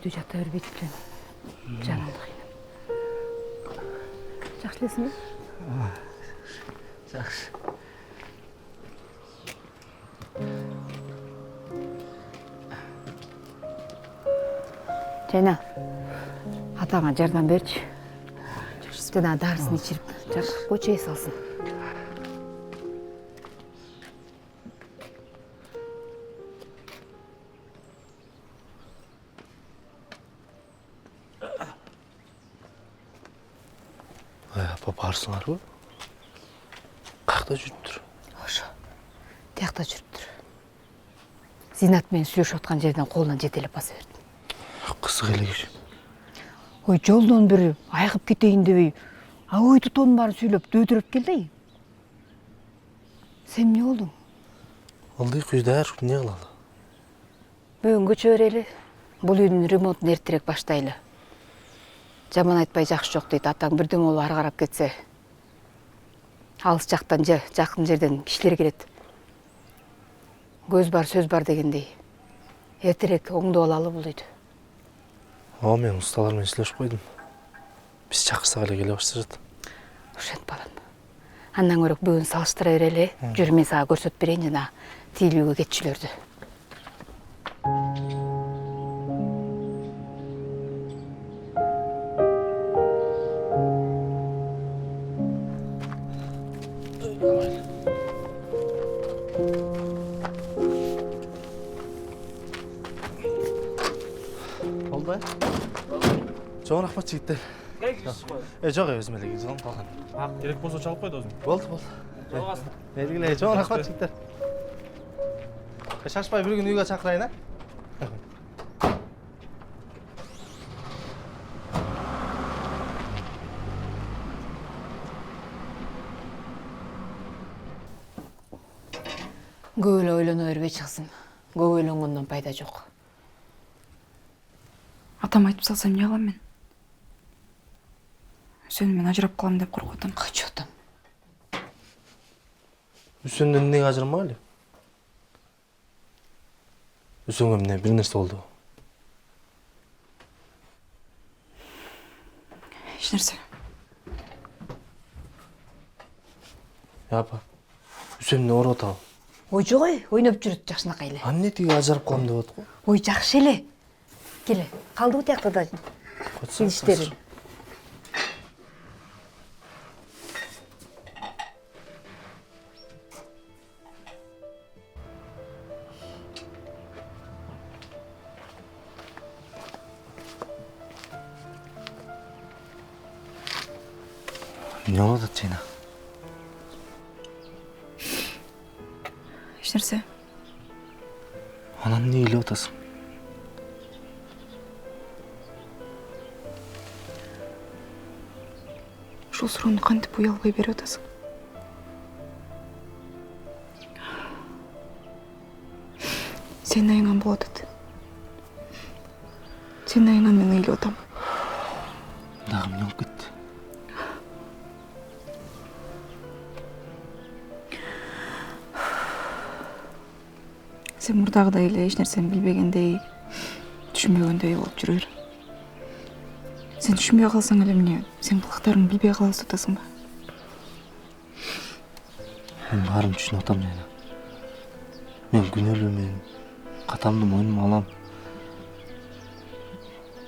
үйдө жата бербейт белем. Жанымды кыйнап. Жакшы элесиңби? Жакшы. Жайна, атаңа жардам берчи. Жана дарысын ичирип, жакып чей салсын. Апа барсыңарбы? Кайда жүрүптүр? Ошо. Тиякта жүрүптүр. Зинат менен сүйлөшүп аткан жерден колунан жетелеп баса берди. Кызык эле киши. Ой, жолдон бери айыгып кетейин дебей, ой тутоонун баарын сүйлөп дөөдүрөп келди. Сен эмне болдуң? Алдый күйдөр, эмне кылалы? Бүгүн көчө берели. Бул үйдүн ремонтун эртерээк баштайлы. Жаман айтпай жакшы жок дейт. Атаң бирден болуп ары карап кетсе, алыс жактан же жакын жерден кишилер келет. Көз бар, сөз бар дегендей. Эртерээк оңдоп алалы бул үйдү. Мен усталар менен сүйлөшүп койдум. Биз чакырсак эле келе башташат. Ошент балам. Андан көрөк бүгүн салыштыра берели. Жүр, мен сага көрсөтүп берейин жана тийилүүгө кетчүлөрдү. Болду. Чоң рахмат жигиттер. Жок, өзүм эле келдим. Калган. Керек болсо чалып койду өзүм. Болду. Белгиле, чоң рахмат жигиттер. Шашпай bir gün үйгө чакырайын, а? Көп эле ойлоно бербейчи кызым. Көп ойлонгондон пайда жок. Атам айтып салса эмне кылам мен? Сен мен ажырап калам деп коркуп атам. Качып атам. Үсөндөн эмнеге ажырамак эле? Үсөнгө эмне бир нерсе болду? Эч нерсе. Апа, үсөм эмне ооруп атабы? Ой, жок, ойноп жүрүт жакшынакай эле. Эмне тиги ажырап калам деп атат го? Ой, жакшы эле. Келе, калдыбы тиякта да иштери. Эмне болуп атат Жайна? Эч нерсе. Анан эмне ыйлап атасың? Ушул суроону кантип уялбай берип атасың? Сенин айыңан болуп атат. Сенин айыңан мен ыйлап атам. Дагы эмне болуп кетти? Сен мурдагыдай эле эч нерсени билбегендей, түшүнбөгөндөй болуп жүрө бер. Сен түшүнбөй калсаң эле эмне? Сен кылыктарыңды билбей калабыз атасыңбы? Мен баарын түшүнүп атам Жайна. Мен күнөөлүүмүн, катамды мойнума алам.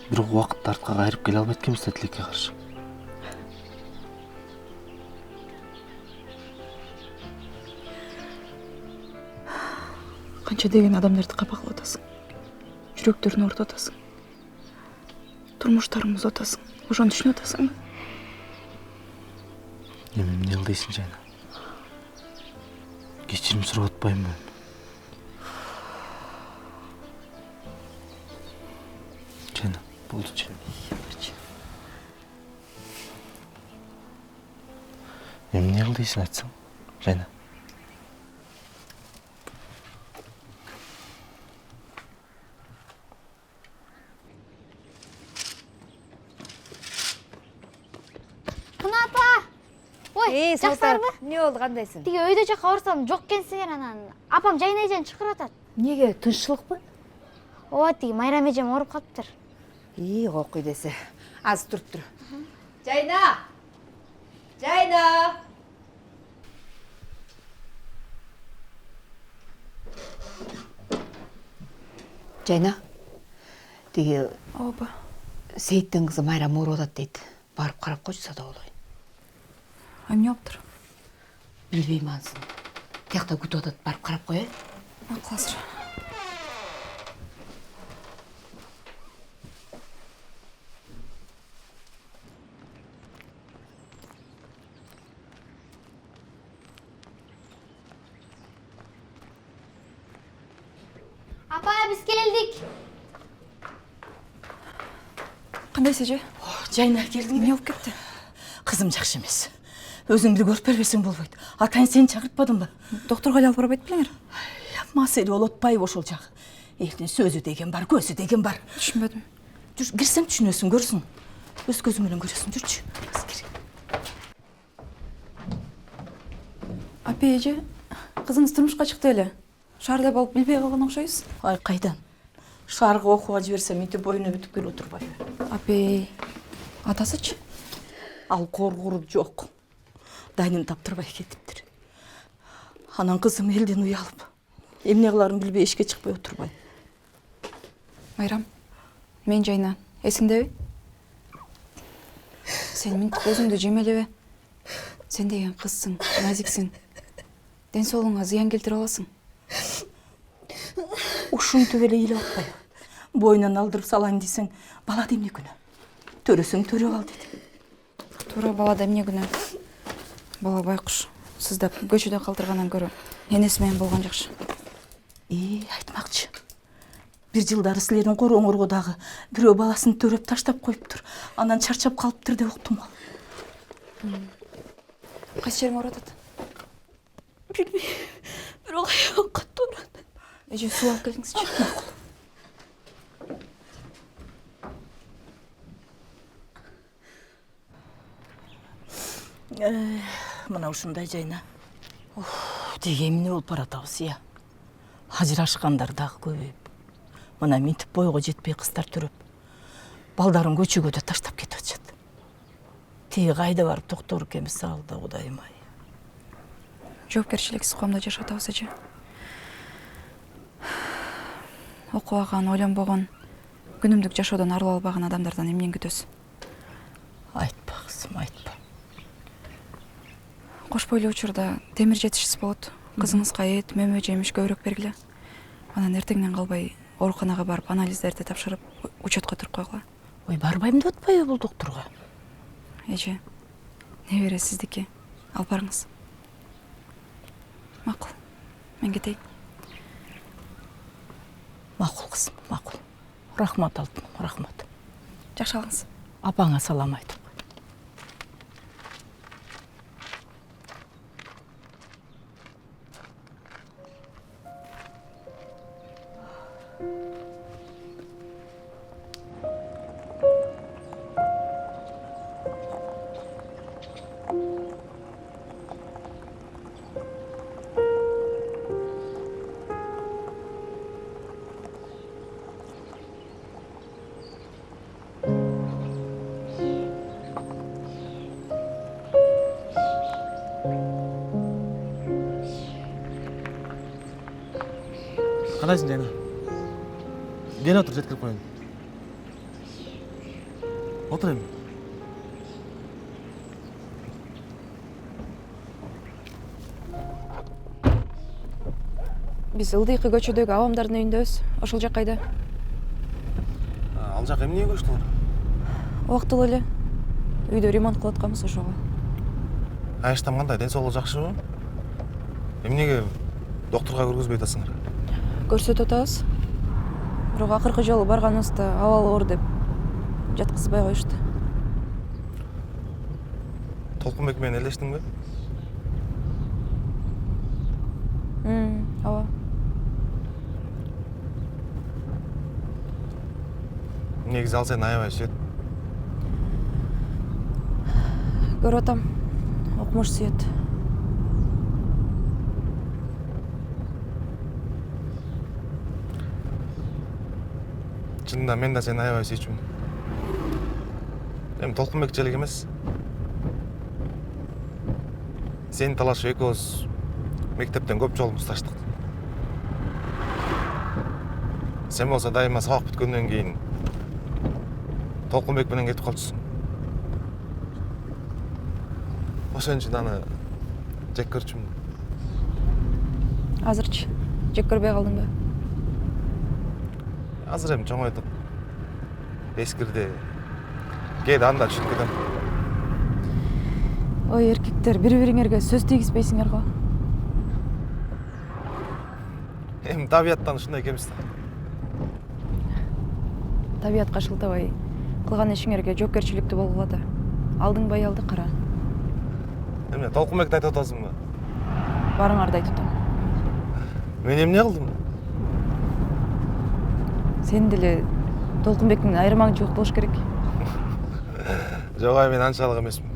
Бирок убакытты артка кайрып келе албайт экенбиз да тилекке каршы. Канча деген адамдарды капа кылып атасың. Жүрөктөрүн оорутуп атасың. Турмуштарын бузуп атасың. Ошону түшүнүп атасыңбы? Эми эмне кыл дейсиң Жайна? Кечирим сурап атпаймынбы? Жайна, болдучу. Эмне кыл дейсиң айтсаң, Жайна? Жаксарбы? Эмне болду, кандайсың? Тиги өйдө жакка барсам жок экенсиңер, анан апам жайна эжени чакырып атат. Эмнеге, тынччылыкпы? Ооба, тиги Майрам эжем ооруп калыптыр. окуй десе. Аз туруп тур. Жайна! Жайна! Жайна, тиги Ооба. Сейиттин кызы Майрам ооруп атат дейт. Барып карап койчу сада болбойт. Эмне болуптур? Билбейм анысын. Тиякта күтүп атат, барып карап коелу. Макул азыр. Апа, биз келдик. Кандай эже? Жайна келдің Эмне болуп кетти? Қызым жақсы емес. Өзіңді көріп бербесең болбойт. Атаң сені чакыртпадың ба? Доктурга эле алып барбайт белеңер? Маселе ол отпайбы ошол жагы. Элдин сөзү деген бар, көзү деген бар. Түшүнбөдүм. Жүр, кирсең түшүнөсүң, көрсүң. Өз көзүң менен көрөсүң, жүрчү. Кир. Апа эже, кызыңыз турмушка чыкты эле. Шаарда болуп билбей калган окшойсуз. Ай, кайдан? Шаарга окууга жиберсем мынтип боюна бүтүп келип отурбайбы. Апа, атасычы? Ал коргуру жок. Дайнын таптырбай кетиптир. Анан кызым элден уялып, эмне кыларын билбей эшикке чыкпай отурбай. Майрам, мен Жайна, эсиңдеби? Сен минтип өзүңдү жемелебе. Сен деген кызсың, назиксиң. Ден соолугуңа зыян келтире аласың. Ушинтип эле ыйлап атпайбы. Боюнан алдырып салайын десең, бала эмне күнөө? Төрөсөң төрөп ал деди. Туура балада эмне күнөө? Бала байкуш, сыздап көчөдө калтыргандан көрө энеси менен болгон жакшы. Айтмакчы. Бир жылдары силердин корооңорго дагы бирөө баласын төрөп таштап коюптур. Анан чарчап калыптыр деп уктум ал. Кайсы жериң ооруп атат? Билбейм. Бирок аягым катуу ооруат. Эже суу алып келиңизчи. Мына ушундай Жайна. Деге эмне болуп баратабыз, ыя. Ажырашкандар дагы көбөйүп. Мына минтип бойго жетпей кыздар төрөп, балдарын көчөгө да таштап кетип атышат. Тиги кайда барып доктор экенбиз алда, Кудайым ай. Жоопкерчиликсиз коомдо жашап атабыз эже. Окубаган, ойлонбогон, күнүмдүк жашоодон арыла албаган адамдардан эмнени күтөсүз? Айтпа кызым, айтпа. Кош бойлуу учурда темир жетишсиз болот. Кызыңызга эт, мөмө жемиш көбүрөөк бергиле. Анан эртеңден калбай ооруканага барып анализдерди тапшырып, учетко туруп койгула. Ой, барбайм деп атпайбы бул доктурга? Эже, небере сиздики. Алып барыңыз. Макул. Мен кетейин. Макул кызым, макул. Рахмат алтыным, рахмат. Жакшы калыңыз. Апаңа салам айтып. Кандайсың Жайна? Кел отур, жеткирип коеюн. Отур эми. Биз ылдыйкы көчөдөгү абамдардын үйүндөбүз. Ошол жак кайда? Ал жак эмнеге көчтүңөр? Убактылуу эле. Үйдө ремонт кылып атканбыз ошого. Айыштам кандай, ден соолугу жакшыбы? Эмнеге доктурга көргөзбөй атасыңар? Көрсөтүп атабыз. Бирок акыркы жолу барганыбызда абалы оор деп жаткызбай коюшту. Толкунбек менен элештиңби? Ооба. Негизи ал сени аябай сүйөт. Көрүп атам. Окумуш сүйөт. Чынында мен да сени аябай сүйчүмүн. Эми Толкунбекчилик эмес. Сени талашып экөөбүз мектептен көп жолубуз мусташтык. Сен болсо дайыма сабак бүткөндөн кийин Толкунбек менен кетип калчусуң. Ошон үчүн аны жек көрчүмүн. Азырчы жек көрбөй калдыңбы? Азыр эми чоңойтуп эскирди. Кээде анда түшүнүп кетем. Ой, эркектер бири-бириңерге сөз тийгизбейсиңер го. Эми табияттан ушундай экенбиз да. Табиятка шылтабай кылган ишиңерге жоопкерчиликтүү болгула да. Алдыңбай алды кара. Эмне Толкунбекти айтып атасыңбы? Барыңарды айтып атам. Мен эмне кылдым? Сен деле Толкунбектин айырмаң жок болуш керек. Жок, мен анчалык эмесмин.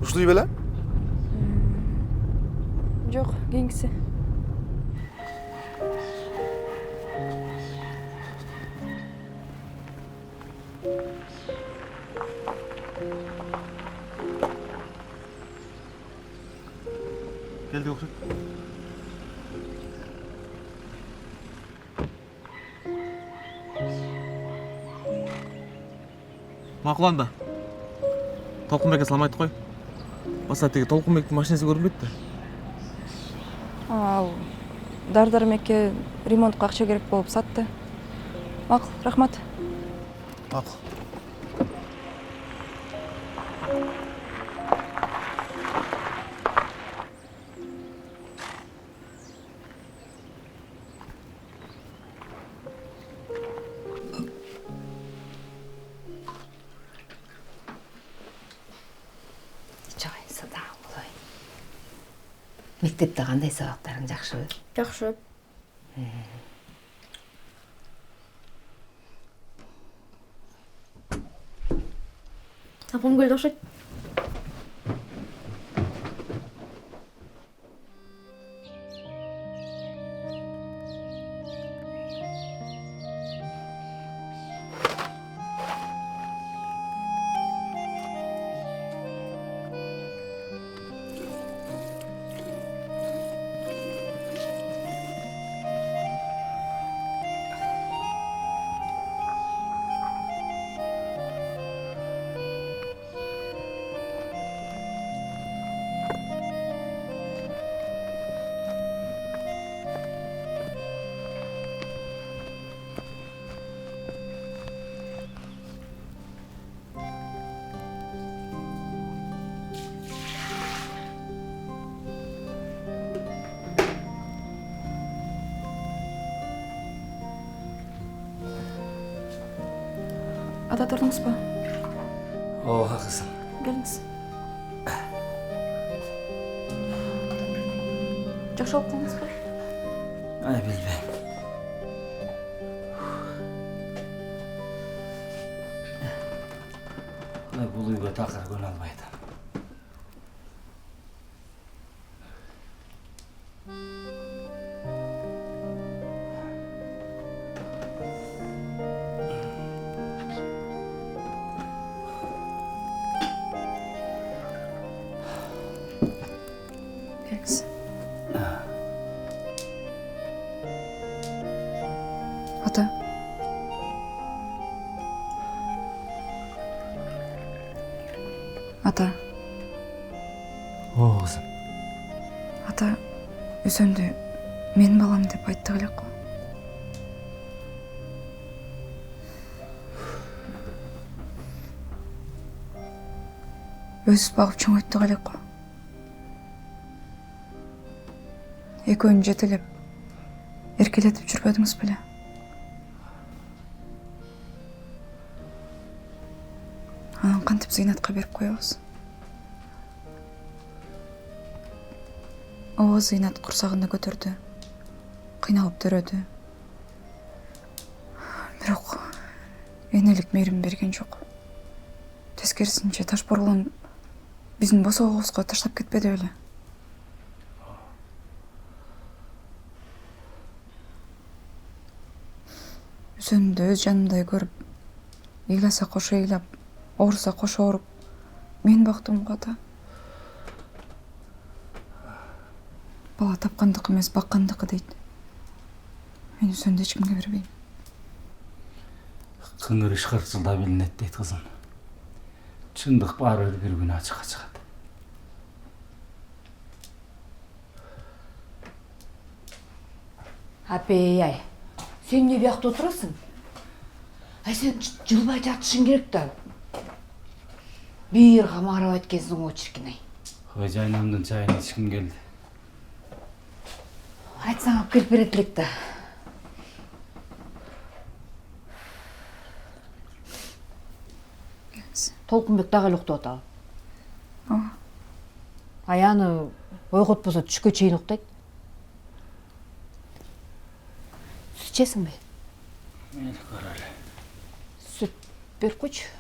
Ушул үй беле? Жок, кийинкиси. Келди окшойт. Макул анда. Толкунбекке салам айтып кой. Баса тиги Толкунбектин машинеси көрүнбөйт да. Ал дар-дармекке ремонтка акча керек болуп сатты. Макул, рахмат. Макул. Чагайсы да болой. Мектепте кандай сабактарың жакшыбы? Жакшы. Апам келди окшойт. Ата турдуңуз ба? Ооба кызым. Келиңиз. Жакшы болуп калдыңыз ба? Ай, билбейм. Бул үйгө такыр көнө албайт. Келиңиz. Ата. Ата. Ооба кызым. Ата, өзөмдү мен балам деп айттык элек го. Өзүбүз багып чоңойттук элек го. Экөөнү жетелеп, эркелетип жүрбөдүңүз беле? Анан кантип Зыйнатка берип коебуз? Ооба, Зыйнат курсагында көтөрдү, кыйналып төрөдү. Бирок энелик мээрим берген жок. Тескерисинче Ташборлон биздин босоогубузга таштап кетпеди беле? бүтсөнүндө өз жанымдай көрүп, ыйласа кошо ыйлап, ооруса кошо ооруп, мен бактым ата. Бала тапкандыкы эмес, баккандыкы дейт. Мен өзүмдү эч кимге бербейм. Кыңыр иш 40 жылда билинет дейт кызым. Чындык баары бир күнү ачыкка чыгат. Апей ай, сен эмне биякта отурасың? Ай сен жылбай жатышың керек да. Бир камарап эткенсиң го чиркин ай. Кожайнамдын чайын ичким келди. Айтсаң алып келип берет элек да. Толкунбек дагы эле уктап атабы? Ооба. Ай аны ойготпосо түшкө чейин уктайт. Сүт ичесиңби? Мейли көрөлү. Сүт берип койчу.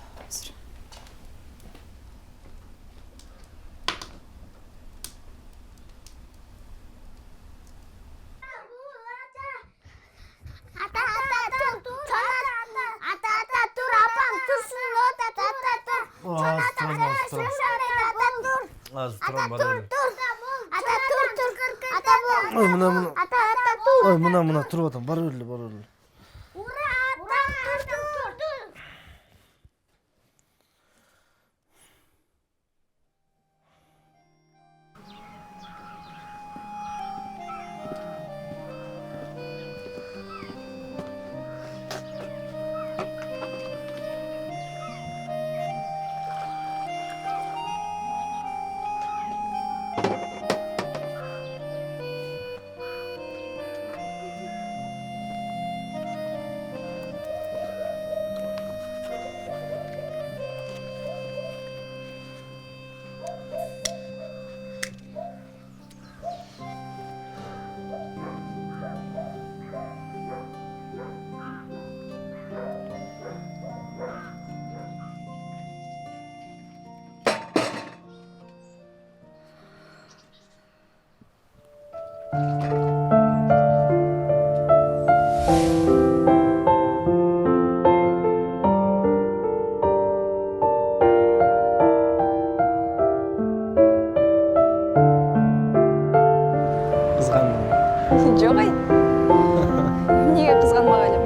Ой, мына туруп атам. Бара берле. Жок ай. Эмнеге кызганмак элем?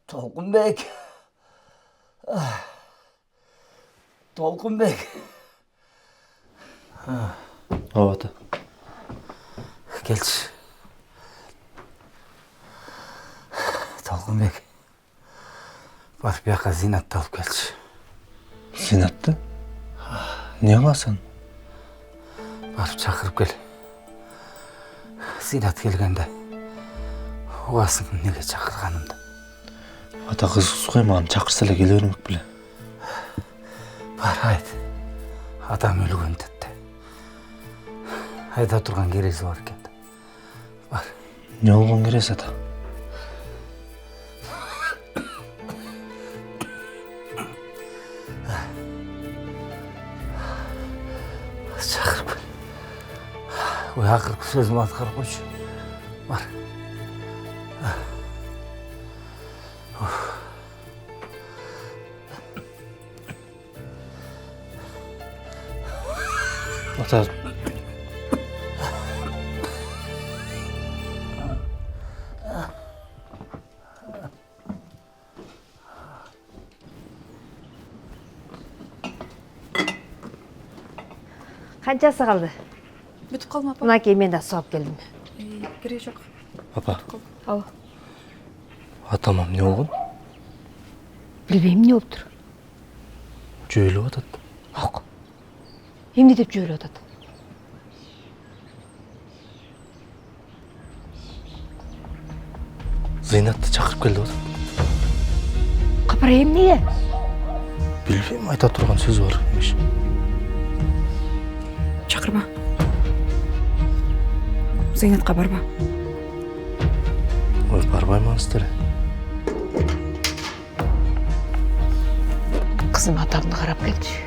Толкунбек. Толкунбек. Ооба ата. Келчи. Толкунбек. Барып бияка Зинатты алып келчи. Зинатты? Не кыласың? Барып чакырып кел. Зинат келгенде угасың эмнеге чакырганымды. Ата кыз коймаган, чакырса эле келе бермек беле. Бар айт. Атам өлгөн деді. Айта турган кереси бар экен. Бар. Не болгон кереси ата? Чакырып кел. Ой, акыркы сөзүмдү аткарып койчу. Бар. Ата. Канчасы калды? Бүтүп калдым апа. Мынакей мен да сууп келдим. Кереги жок. Апа, Ал. атама эмне болгон? Билбейм эмне болуптур. Жөйлөп атат. Ок. Эмне деп жөөлөп атат? Зыйнатты чакырып келди атат. Капара эмнеге? Билбейм, айта турган сөзү бар эмиш. Чакырба. Зейнатка барба. Ой, барбаймансыз деле. Кызым атамды карап келчү.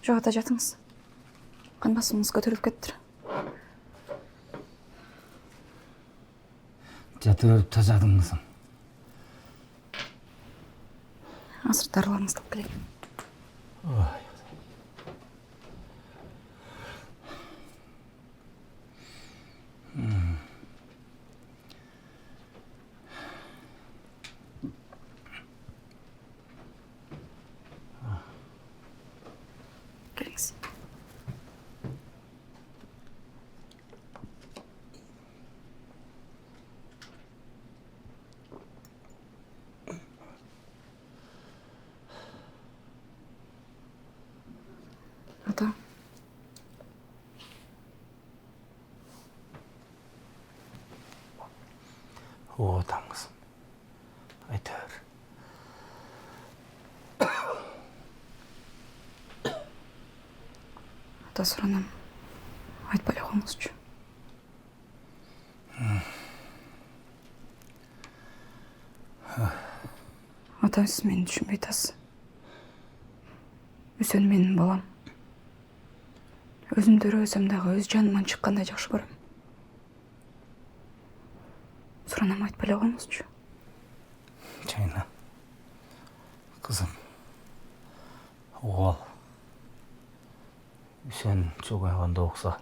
Жок, ата жатыңыз. Кан басымыңыз көтөрүлүп кетиптир. Жата берип тажадың кызым. Азыр дарыларыңызды алып келейин. Келиңиз. Ата. О, атаң кызым. Айта бер. Ата, суранам. Айтпай эле коюңузчу. Ата, сиз мени түшүнбөй атасыз. Үсен менин балам. Өзүмдү өрөсөм дагы өз жаныман чыккандай жакшы көрөм. Суранам, айтпай эле коюңузчу. Жайна. Кызым. Оғал. Үсен чогайганда окса,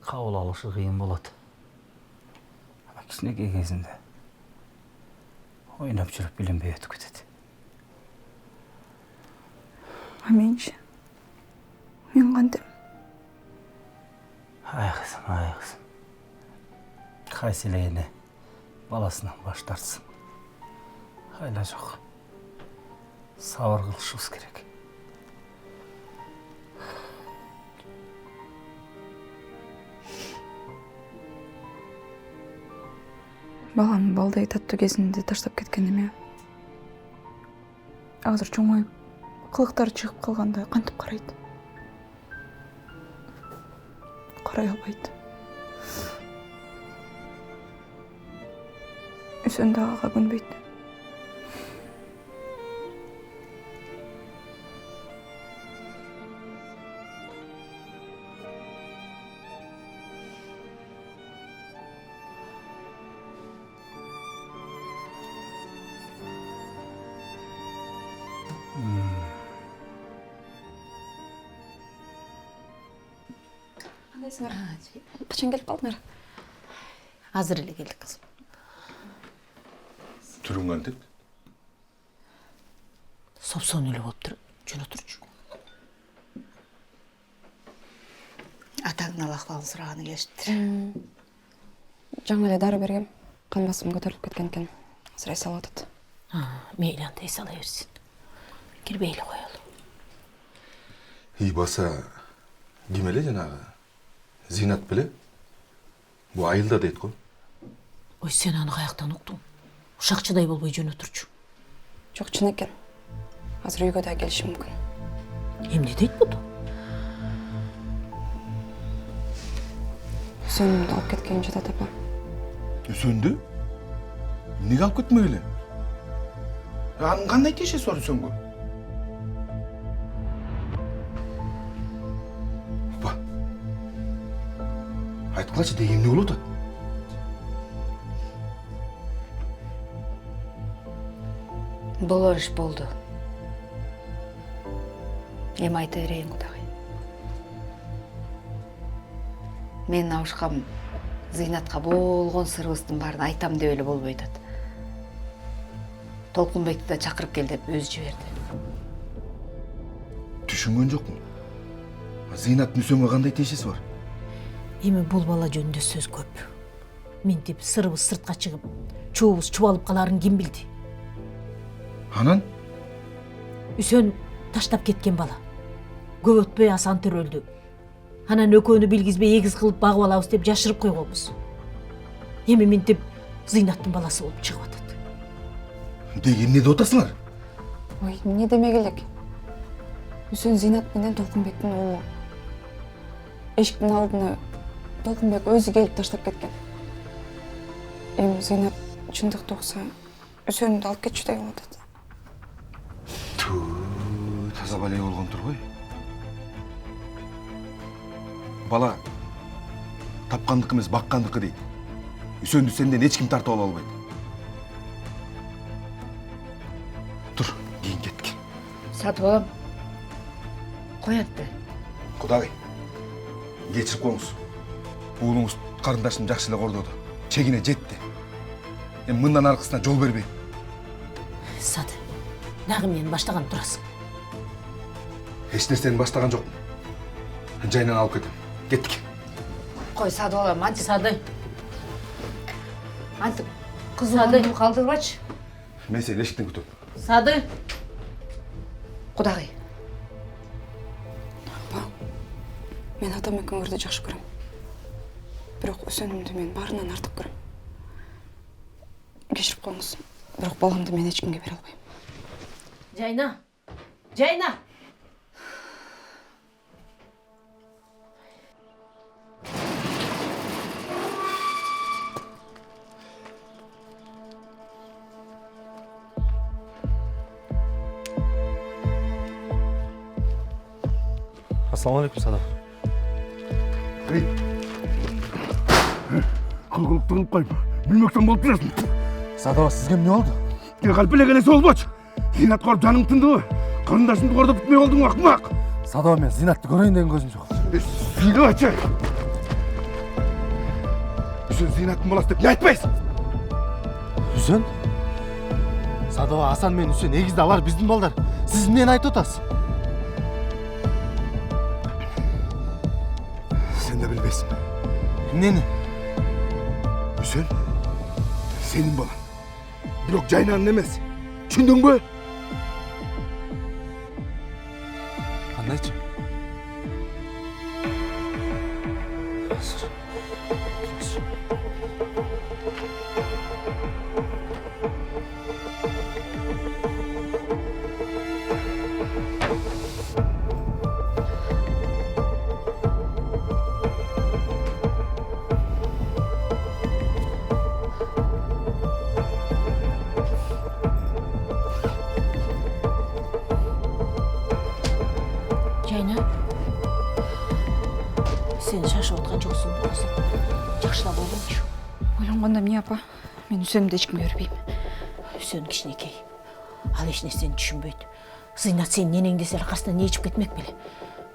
кабыл алышы кыйын болот. Кичинекей кезинде ойнап жүрүп билинбей өтүп кетет. А менчи? Мен кантем? Ай кызым, ай кызым. Кайсы эле эне баласынан баш тартсын. Айла жок. Сабыр кылышыбыз керек. Балам балдай таттуу кезинде таштап кеткен эме. Азыр чоңоюп, кылыктары чыгып калганда кантип карайт? Карай албайт. Үсен да ага көнбөйт. Кандайсыңар? Качан келип калдыңар? Азыр эле келдик кызым. Түрүң кантип? Сопсон эле болуптур. Жөн отурчу. Атаңдын ахвалын сураганы келишиптир. Жаңы эле дары бергем. Кан басым көтөрүлүп кеткен экен. Азыр эс алып атат. Мейли анда эс ала берсин. Кирбей эле коелу. Баса ким эле жанагы? Зинат беле? Бу айылда дейт го. Ой, сен аны каяктан уктуң? Ушакчыдай болбой жөн отурчу. Жок, чын экен. Азыр үйгө да келиши мүмкүн. Эмне дейт буту? Үсөнүмдү алып кеткен жатат апа. Үсөндү? Эмнеге алып кетмегиле? Анын кандай тиешеси бар Үсөнгө? Апа. Айткылачы, деги эмне болуп атат? Болор іш болды. Эми айта берейин, Кудагай. Мен абышкам Зыйнатка болгон сырыбыздын баарын айтам деп эле болбой атат. Толкунбекти да чакырып кел деп өзү жиберди. Түшүнгөн жокмун. Зыйнат Нүсөнгө кандай тиешеси бар? Эми бул бала жөнүндө сөз көп. Ментип сырыбыз сыртка чыгып, чуубуз чубалып каларын ким билди? Анан? Үсөн таштап кеткен бала. Көп өтпөй Асан төрөлдү. Анан экөөнү билгизбей эгиз кылып багып алабыз деп жашырып койгонбуз. Эми ментип Зыйнаттын баласы болуп чыгып атат. Деги эмне деп атасыңар? Ой, эмне демек элек? Үсөн Зыйнат менен Толкунбектин уулу. Эшиктин алдына Толкунбек өзү келип таштап кеткен. Эми Зыйнат чындыкты укса, Үсөнү алып кетчүдөй болуп атат. Таза балай болгон турбой. Бала тапкандыкы эмес, баккандыкы дейт. Үсөндү сенден эч ким тартып ала албайт. Тур, кийин кеткен. Сатып алам. Кой антты. Кудагай, кечирип коюңуз. Уулуңуз карындашын жакшы эле кордоду. Чегине жетти. Эми мындан аркысына жол бербейм. Сады, дагы менен баштаган турасың. Эч нерсени баштаган жокмун. Жайнан алып кетем. Кеттик. Кой, сатып алам. Антип. Сады, Антип. Кызым калдырбачы. Мен сени эшиктен күтөм. Сады. Кудагай. Мен атам экөөңөрдү жакшы көрөм. Бирок Үсөнүмдү мен баарынан артык көрөм. Кечирип коюңуз. Бирок баламды мен эч кимге бере албайм. Жайна. Жайна. Ассалаумағалейкум, Садақ. Кылгылык тыгылып калып, билмектен болуп турасың. Садақ, сізге не олды? Калп эле келеси болбочу. Зыйнат коруп жаның тындыбы? Карындашыңды кордоп бүтмөй болдуң, акмак. Садақ, мен Зинатты көрейін деген көзім жоқ. Сүйлөбөчү. Үсен Зыйнаттын баласы деп не айтпайсың? Үсен? Садақ, Асан мен Үсен эгизде, алар биздин балдар. Сіз эмнени айтып атасыз? Сен де билбейсиң. Эмнени? Үсен, сенин балаң. Бирок Жайнанын эмес. Түшүндүңбү? Кандайчы? Жайна. Сен шашып аткан жоксуң болсун. Жакшылап ойлончу. Ойлонгондо эмне апа? Мен Үсөнүмдү эч кимге бербейм. Үсөн кичинекей. Ал эч нерсени түшүнбөйт. Зыйнат сенин энеңди эле аркасынан ээчип кетмек беле.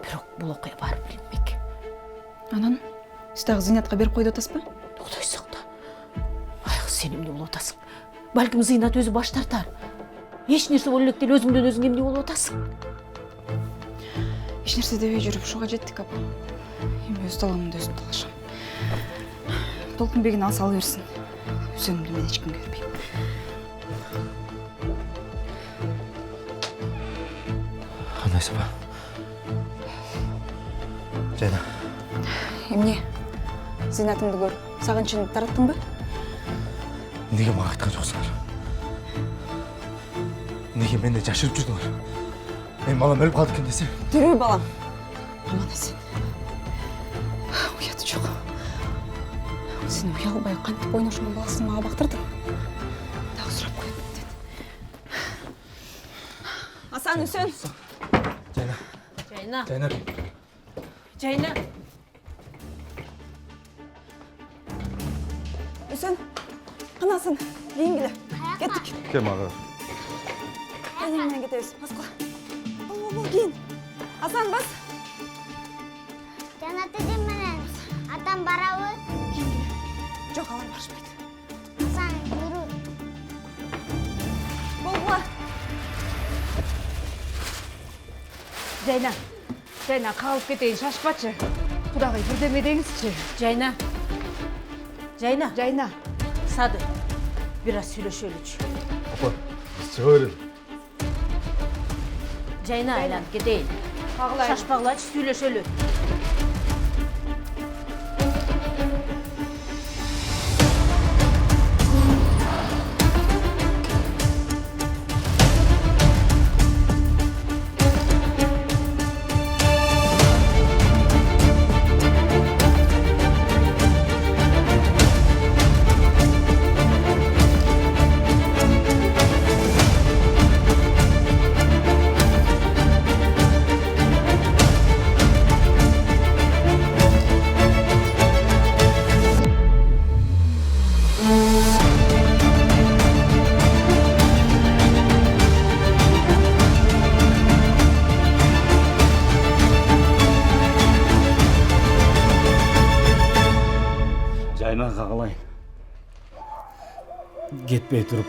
Бирок бул окуя барып билинмек. Анан сиз дагы Зыйнатка берип койду атасызбы? Кудай сакта. Айгы сен эмне болуп атасың? Балким Зыйнат өзү баш тартар. Эч нерсе боло элек деле өзүңдөн өзүң эмне болуп атасың? Эч нерсе дебей жүрүп ушуга жеттик апа. Эми өз таламымды өзүм талашам. Толкунбегин алса ала берсин. Үсөнүмдү мен эч кимге бербейм. Кандай сапа? Жайна. Эмне? Зыйнатыңды көрүп, сагынычыңды тараттыңбы? Неге мага айткан жоксуңар? Неге менде жашырып жүрдүңөр? Менин балам өлүп калды экен десе. Тирүү балам. Аман эсен. Уят жок. Сен уялбай кантип ойношуңун баласын мага бактырдың? Дагы сурап коет дедим. Асан, Үсөн. Жайна. Жайна. Жайна. Жайна. Үсөн. Канасын, кийин келе. Кеттик. Кем ага? Таня менен кетебиз. Баскыла. Бол, кийин. Асан бас. Жанат эжем менен атам барабы? Жок, алар барышпайт. Асан жүрү. Болгула. Жайна калып кетейин, шашпачы. Кудагый бирдеме деңизчи. Жайна. Жайна. Сады. Biraz сөйлөшөлүчү. Апа, біз шыға берелі. Жайна айланып кетейин. Шашпагылачы, сүйлөшөлү. Жайна кагалайын. Кетпей туруп,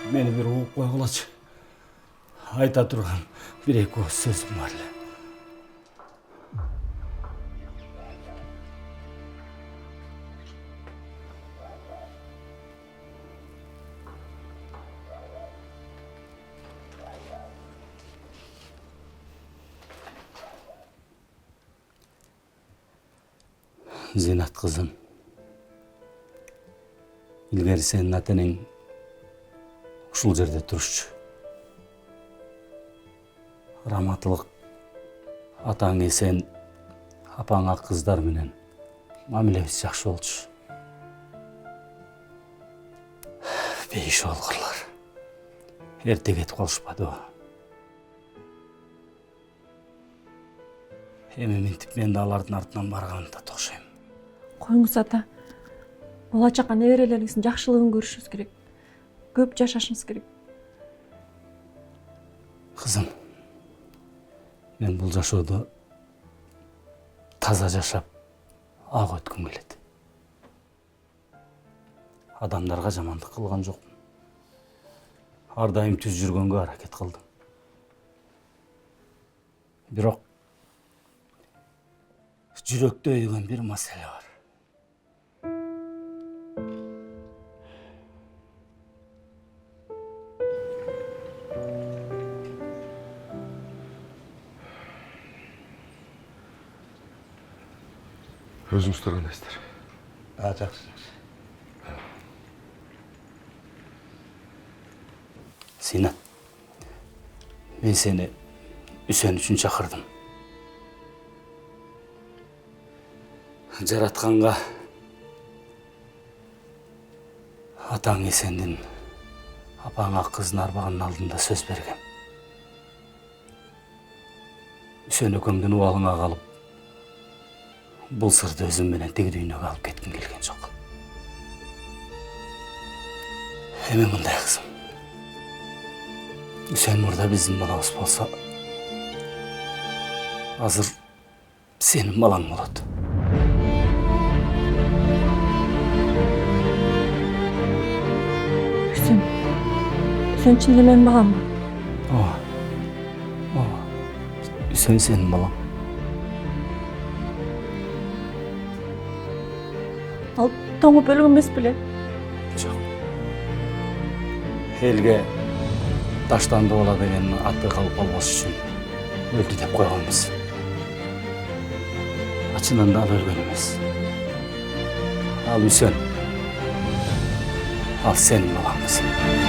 мени бир угуп койгулачы. Айта турган бир эки ооз сөзүм бар эле. Зинат кызым. Илгери сенин ата-энең ушул жерде турушчу. Раматылык атаң эсен, апаңа кыздар менен мамилебиз жакшы болчу. Бейиш болгорлор. Эрте кетип калышпадыбы? Эми минтип мен да алардын артынан барганымда окшойм. Коюңуз ата. Бала чака неберелериңиздин жакшылыгын көрүшүбүз керек. Көп жашашыңыз керек. Кызым, мен бул жашоодо таза жашап, ак өткүм келет. Адамдарга жамандык кылган жокмун. Ар дайым түз жүргөнгө аракет кылдым. Бирок жүрөктө өйгөн бир маселе бар. Өзүңүздөр кандайсыздар? Жакшы. Зинат, мен сени Үсен үчүн чакырдым. Жаратканга атаң Эсендин апаңа кызын арбаганын алдында сөз бергем. Үсен экөөңдүн убалыңа калып, бул сырды өзүм менен тиги дүйнөгө алып кетким келген жок. Эми мындай кызым. Үсен мурда биздин балабыз болсо, азыр сенин балаң болот. Үсен чынында менин баламбы? Ооба. Үсен сенин балаң. Ал тоңуп өлгөн эмес беле? Жок. Элге таштанды бала деген аты калып калбаш үчүн өлдү деп койгонбуз. Чынында да ал өлгөн эмес. Ал Үсен. Ал сенин балаңсың.